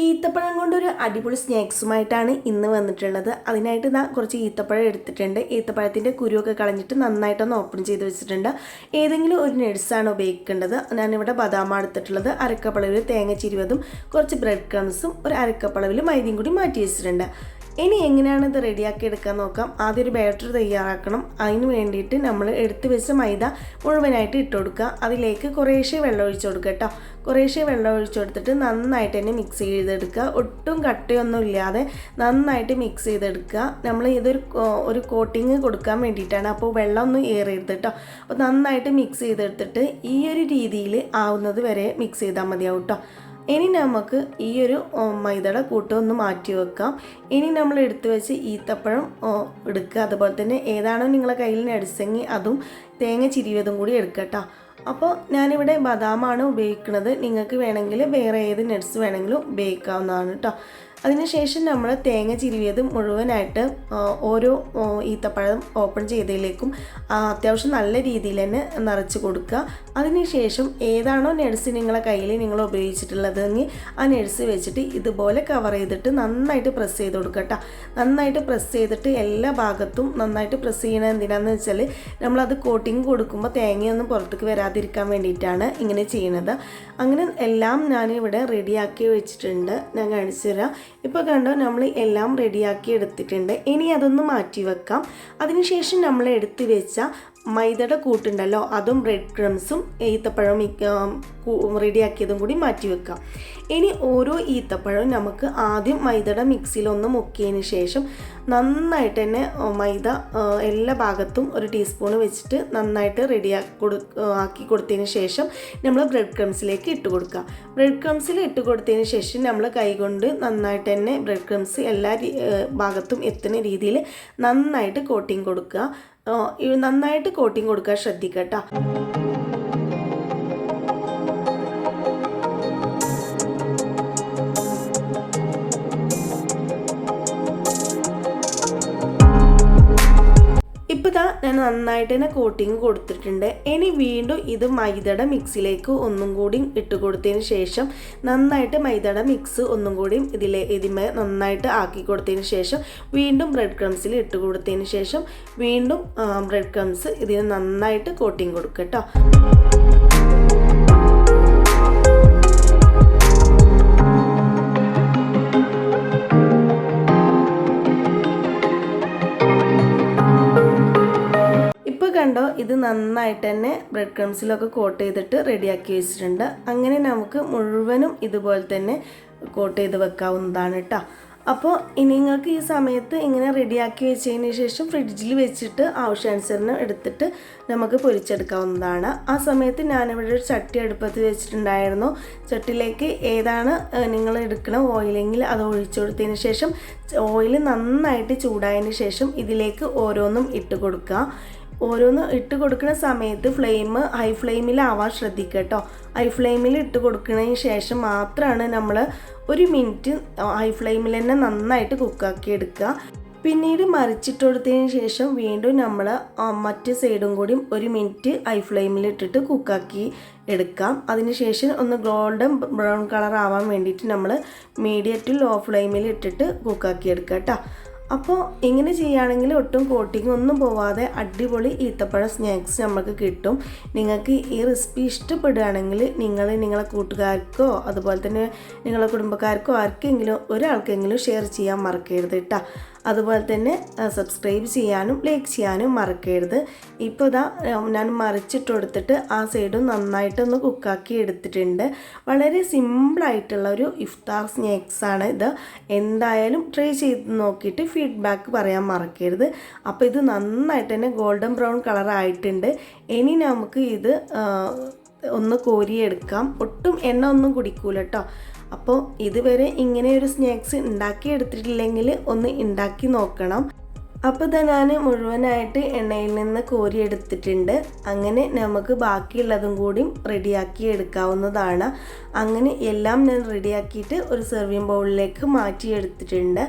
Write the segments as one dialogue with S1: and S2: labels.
S1: ഈത്തപ്പഴം കൊണ്ടൊരു അടിപൊളി സ്നാക്സുമായിട്ടാണ് ഇന്ന് വന്നിട്ടുള്ളത്. അതിനായിട്ട് ഞാൻ കുറച്ച് ഈത്തപ്പഴം എടുത്തിട്ടുണ്ട്. ഈത്തപ്പഴത്തിൻ്റെ കുരുവൊക്കെ കളഞ്ഞിട്ട് നന്നായിട്ടൊന്ന് ഓപ്പൺ ചെയ്ത് വെച്ചിട്ടുണ്ട്. ഏതെങ്കിലും ഒരു നട്സാണ് ഉപയോഗിക്കേണ്ടത്. ഞാനിവിടെ ബദാമാണ് എടുത്തിട്ടുള്ളത്. അരക്കപ്പളവിൽ തേങ്ങ ചിരുവതും കുറച്ച് ബ്രെഡ് ക്രംസും ഒരു അരക്കപ്പളവിൽ മൈദയും കൂടി മാറ്റി വെച്ചിട്ടുണ്ട്. ഇനി എങ്ങനെയാണ് ഇത് റെഡിയാക്കി എടുക്കാൻ നോക്കാം. ആദ്യം ഒരു ബാറ്റർ തയ്യാറാക്കണം. അതിന് വേണ്ടിയിട്ട് നമ്മൾ എടുത്ത് വെച്ച മൈദ മുഴുവനായിട്ട് ഇട്ട് കൊടുക്കുക. അതിലേക്ക് കുറേശ്ശെ വെള്ളം ഒഴിച്ചു കൊടുക്കുക കേട്ടോ. കുറേശ്ശെ വെള്ളം ഒഴിച്ചു കൊടുത്തിട്ട് നന്നായിട്ട് തന്നെ മിക്സ് ചെയ്തെടുക്കുക. ഒട്ടും കട്ടയൊന്നും ഇല്ലാതെ നന്നായിട്ട് മിക്സ് ചെയ്തെടുക്കുക. നമ്മൾ ഇതൊരു കോട്ടിങ് കൊടുക്കാൻ വേണ്ടിയിട്ടാണ്. അപ്പോൾ വെള്ളം ഒന്നും ഏറരുത് കേട്ടോ. അപ്പോൾ നന്നായിട്ട് മിക്സ് ചെയ്തെടുത്തിട്ട് ഈ ഒരു രീതിയിൽ ആവുന്നത് വരെ മിക്സ് ചെയ്താൽ മതിയാവും കേട്ടോ. ഇനി നമുക്ക് ഈ ഒരു മൈദയുടെ കൂട്ട് ഒന്ന് മാറ്റി വെക്കാം. ഇനി നമ്മൾ എടുത്തു വെച്ച് ഈത്തപ്പഴം എടുക്കുക. അതുപോലെ തന്നെ ഏതാണോ നിങ്ങളെ കയ്യിൽ നട്സെങ്കിൽ അതും തേങ്ങ ചിരിവതും കൂടി എടുക്കുക കേട്ടോ. അപ്പോൾ ഞാനിവിടെ ബദാമാണ് ഉപയോഗിക്കുന്നത്. നിങ്ങൾക്ക് വേണമെങ്കിൽ വേറെ ഏത് നട്സ് വേണമെങ്കിലും ഉപയോഗിക്കാവുന്നതാണ് കേട്ടോ. അതിനുശേഷം നമ്മൾ തേങ്ങ ചിരുവിയത് മുഴുവനായിട്ട് ഓരോ ഈത്തപ്പഴം ഓപ്പൺ ചെയ്തതിലേക്കും അത്യാവശ്യം നല്ല രീതിയിൽ തന്നെ നിറച്ച് കൊടുക്കുക. അതിനുശേഷം ഏതാണോ നട്സ് നിങ്ങളെ കയ്യിൽ നിങ്ങൾ ഉപയോഗിച്ചിട്ടുള്ളതെങ്കിൽ ആ നട്സ് വെച്ചിട്ട് ഇതുപോലെ കവർ ചെയ്തിട്ട് നന്നായിട്ട് പ്രസ് ചെയ്ത് കൊടുക്കുക കേട്ടോ. നന്നായിട്ട് പ്രസ് ചെയ്തിട്ട് എല്ലാ ഭാഗത്തും നന്നായിട്ട് പ്രസ് ചെയ്യണത് എന്തിനാണെന്ന് വെച്ചാൽ നമ്മളത് കോട്ടിങ് കൊടുക്കുമ്പോൾ തേങ്ങയൊന്നും പുറത്തേക്ക് വരാതിരിക്കാൻ വേണ്ടിയിട്ടാണ് ഇങ്ങനെ ചെയ്യുന്നത്. അങ്ങനെ എല്ലാം ഞാനിവിടെ റെഡിയാക്കി വെച്ചിട്ടുണ്ട്. ഞാൻ കാണിച്ചു തരാം. ഇപ്പോൾ കണ്ടോ, നമ്മൾ എല്ലാം റെഡിയാക്കി എടുത്തിട്ടുണ്ട്. ഇനി അതൊന്ന് മാറ്റി വെക്കാം. അതിനുശേഷം നമ്മൾ എടുത്തു വെച്ച മൈദയുടെ കൂട്ടുണ്ടല്ലോ, അതും ബ്രെഡ് ക്രംസും ഈത്തപ്പഴവും റെഡിയാക്കിയതും കൂടി മാറ്റി വെക്കാം. ഇനി ഓരോ ഈത്തപ്പഴവും നമുക്ക് ആദ്യം മൈദയുടെ മിക്സിയിലൊന്ന് മുക്കിയതിന് ശേഷം നന്നായിട്ട് തന്നെ മൈദ എല്ലാ ഭാഗത്തും ഒരു ടീസ്പൂൺ വെച്ചിട്ട് നന്നായിട്ട് ആക്കി കൊടുത്തതിന് ശേഷം നമ്മൾ ബ്രെഡ് ക്രംസിലേക്ക് ഇട്ട് കൊടുക്കുക. ബ്രെഡ് ക്രംസിൽ ഇട്ട് കൊടുത്തതിന് ശേഷം നമ്മൾ കൈകൊണ്ട് നന്നായിട്ട് തന്നെ ബ്രെഡ് ക്രംസ് എല്ലാ ഭാഗത്തും എത്തുന്ന രീതിയിൽ നന്നായിട്ട് കോട്ടിങ് കൊടുക്കുക. നന്നായിട്ട് കോട്ടിങ് കൊടുക്കാൻ ശ്രദ്ധിക്കുക കേട്ടോ. ഇപ്പോൾ ഞാൻ നന്നായിട്ട് തന്നെ കോട്ടിങ് കൊടുത്തിട്ടുണ്ട്. ഇനി വീണ്ടും ഇത് മൈദയുടെ മിക്സിലേക്ക് ഒന്നും കൂടി ഇട്ട് കൊടുത്തതിന് ശേഷം നന്നായിട്ട് മൈദയുടെ മിക്സ് ഒന്നും കൂടി ഇതിന്മേ നന്നായിട്ട് ആക്കി കൊടുത്തതിന് ശേഷം വീണ്ടും ബ്രെഡ് ക്രംസിൽ ഇട്ട് കൊടുത്തതിന് ശേഷം വീണ്ടും ബ്രെഡ് ക്രംസ് ഇതിന് നന്നായിട്ട് കോട്ടിങ് കൊടുക്കുക കേട്ടോ. കണ്ടോ, ഇത് നന്നായിട്ട് തന്നെ ബ്രെഡ് ക്രംസിലൊക്കെ കോട്ട് ചെയ്തിട്ട് റെഡിയാക്കി വെച്ചിട്ടുണ്ട്. അങ്ങനെ നമുക്ക് മുഴുവനും ഇതുപോലെ തന്നെ കോട്ട് ചെയ്ത് വെക്കാവുന്നതാണ് കേട്ടോ. അപ്പോൾ നിങ്ങൾക്ക് ഈ സമയത്ത് ഇങ്ങനെ റെഡിയാക്കി വെച്ചതിന് ശേഷം ഫ്രിഡ്ജിൽ വെച്ചിട്ട് ആവശ്യാനുസരണം എടുത്തിട്ട് നമുക്ക് പൊരിച്ചെടുക്കാവുന്നതാണ്. ആ സമയത്ത് ഞാനിവിടെ ഒരു ചട്ടി അടുപ്പത്ത് വെച്ചിട്ടുണ്ടായിരുന്നു. ചട്ടിയിലേക്ക് ഏതാണ് നിങ്ങൾ എടുക്കുന്ന ഓയിലെങ്കിൽ അത് ഒഴിച്ചു കൊടുത്തതിന് ശേഷം ഓയിൽ നന്നായിട്ട് ചൂടായതിന് ശേഷം ഇതിലേക്ക് ഓരോന്നും ഇട്ട് കൊടുക്കുക. ഓരോന്ന് ഇട്ട് കൊടുക്കുന്ന സമയത്ത് ഹൈ ഫ്ലെയിമിലാവാൻ ശ്രദ്ധിക്കുക കേട്ടോ. ഹൈ ഫ്ലെയിമിൽ ഇട്ട് കൊടുക്കുന്നതിന് ശേഷം മാത്രമാണ് നമ്മൾ 1 മിനിറ്റ് ഹൈ ഫ്ലെയിമിൽ തന്നെ നന്നായിട്ട് കുക്കാക്കി എടുക്കുക. പിന്നീട് മറിച്ചിട്ട് കൊടുത്തതിന് ശേഷം വീണ്ടും നമ്മൾ മറ്റു സൈഡും കൂടി 1 മിനിറ്റ് ഹൈ ഫ്ലെയിമിൽ ഇട്ടിട്ട് കുക്കാക്കി എടുക്കാം. അതിനുശേഷം ഒന്ന് ഗോൾഡൻ ബ്രൗൺ കളർ ആവാൻ വേണ്ടിയിട്ട് നമ്മൾ മീഡിയം ടു ലോ ഫ്ലെയിമിൽ ഇട്ടിട്ട് കുക്കാക്കി എടുക്കുക കേട്ടോ. അപ്പോൾ ഇങ്ങനെ ചെയ്യുകയാണെങ്കിൽ ഒട്ടും കോട്ടിങ് ഒന്നും പോവാതെ അടിപൊളി ഈത്തപ്പഴ സ്നാക്സ് നമുക്ക് കിട്ടും. നിങ്ങൾക്ക് ഈ റെസിപ്പി ഇഷ്ടപ്പെടുകയാണെങ്കിൽ നിങ്ങളെ കൂട്ടുകാർക്കോ അതുപോലെ തന്നെ നിങ്ങളെ കുടുംബക്കാർക്കോ ഒരാൾക്കെങ്കിലും ഷെയർ ചെയ്യാൻ മറക്കരുത് കേട്ടോ. അതുപോലെ തന്നെ സബ്സ്ക്രൈബ് ചെയ്യാനും ലൈക്ക് ചെയ്യാനും മറക്കരുത്. ഇപ്പോൾ ഞാൻ മറിച്ചിട്ട് കൊടുത്തിട്ട് ആ സൈഡും നന്നായിട്ടൊന്ന് കുക്കാക്കി എടുത്തിട്ടുണ്ട്. വളരെ സിമ്പിളായിട്ടുള്ള ഒരു ഇഫ്താർ സ്നാക്സാണ് ഇത്. എന്തായാലും ട്രൈ ചെയ്ത് നോക്കിയിട്ട് ഫീഡ്ബാക്ക് പറയാൻ മറക്കരുത്. അപ്പോൾ ഇത് നന്നായിട്ട് തന്നെ ഗോൾഡൻ ബ്രൗൺ കളർ ആയിട്ടുണ്ട്. ഇനി നമുക്ക് ഇത് ഒന്ന് കോരിയെടുക്കാം. ഒട്ടും എണ്ണ ഒന്നും കുടിക്കൂല കേട്ടോ. അപ്പോൾ ഇതുവരെ ഇങ്ങനെ ഒരു സ്നാക്സ് ഉണ്ടാക്കി എടുത്തിട്ടില്ലെങ്കിൽ ഒന്ന് ഉണ്ടാക്കി നോക്കണം. അപ്പോൾ ഞാൻ മുഴുവനായിട്ട് എണ്ണയിൽ നിന്ന് കോരി എടുത്തിട്ടുണ്ട്. അങ്ങനെ നമുക്ക് ബാക്കിയുള്ളതും കൂടി റെഡിയാക്കി എടുക്കാവുന്നതാണ്. അങ്ങനെ എല്ലാം ഞാൻ റെഡിയാക്കിയിട്ട് ഒരു സെർവിങ് ബൗളിലേക്ക് മാറ്റിയെടുത്തിട്ടുണ്ട്.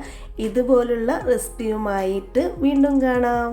S1: ഇതുപോലുള്ള റെസിപ്പിയുമായിട്ട് വീണ്ടും കാണാം.